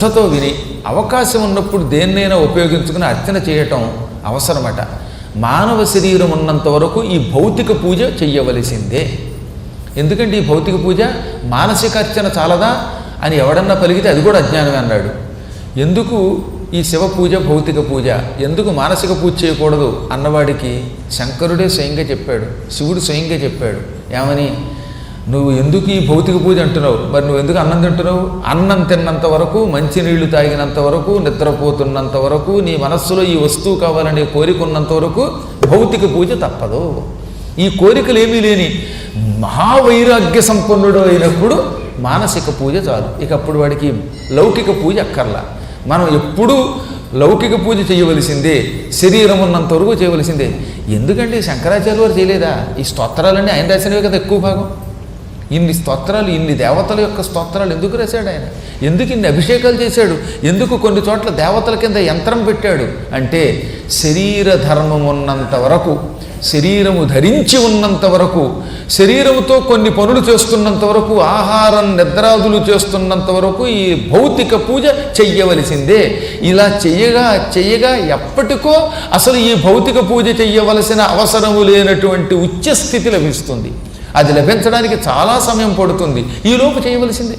శ్రద్ధతో విని అవకాశం ఉన్నప్పుడు దేన్నైనా ఉపయోగించుకుని అర్చన చేయటం అవసరమట. మానవ శరీరం ఉన్నంత వరకు ఈ భౌతిక పూజ చెయ్యవలసిందే. ఎందుకంటే ఈ భౌతిక పూజ మానసిక అర్చన చాలదా అని ఎవడన్నా పలికితే అది కూడా అజ్ఞానమే అన్నాడు. ఎందుకు ఈ శివ పూజ భౌతిక పూజ, ఎందుకు మానసిక పూజ చేయకూడదు అన్నవాడికి శంకరుడే స్వయంగా చెప్పాడు, శివుడు స్వయంగా చెప్పాడు. ఏమని? నువ్వు ఎందుకు ఈ భౌతిక పూజ అంటున్నావు, మరి నువ్వు ఎందుకు అన్నం తింటున్నావు? అన్నం తిన్నంత వరకు, మంచినీళ్లు తాగినంత వరకు, నిద్రపోతున్నంత వరకు, నీ మనస్సులో ఈ వస్తువు కావాలనే కోరిక ఉన్నంత వరకు భౌతిక పూజ తప్పదు. ఈ కోరికలు ఏమీ లేని మహావైరాగ్య సంపన్నుడు అయినప్పుడు మానసిక పూజ చాలు. ఇక అప్పుడు వాడికి లౌకిక పూజ అక్కర్లా. మనం ఎప్పుడూ లౌకిక పూజ చేయవలసిందే, శరీరం ఉన్నంత వరకు చేయవలసిందే. ఎందుకంటే శంకరాచార్య వారు చేయలేదా? ఈ స్తోత్రాలన్నీ ఆయన రాసినవే కదా ఎక్కువ భాగం. ఇన్ని స్తోత్రాలు, ఇన్ని దేవతల యొక్క స్తోత్రాలు ఎందుకు రాశాడు ఆయన? ఎందుకు ఇన్ని అభిషేకాలు చేశాడు? ఎందుకు కొన్ని చోట్ల దేవతల కింద యంత్రం పెట్టాడు అంటే, శరీర ధర్మం ఉన్నంత వరకు, శరీరము ధరించి ఉన్నంత వరకు, శరీరముతో కొన్ని పనులు చేస్తున్నంత వరకు, ఆహారం నిద్రాదులు చేస్తున్నంత వరకు ఈ భౌతిక పూజ చెయ్యవలసిందే. ఇలా చెయ్యగా ఎప్పటికో అసలు ఈ భౌతిక పూజ చెయ్యవలసిన అవసరము లేనటువంటి ఉచ్చ స్థితి లభిస్తుంది. అది లభించడానికి చాలా సమయం పడుతుంది. ఈలోపు చేయవలసిందే.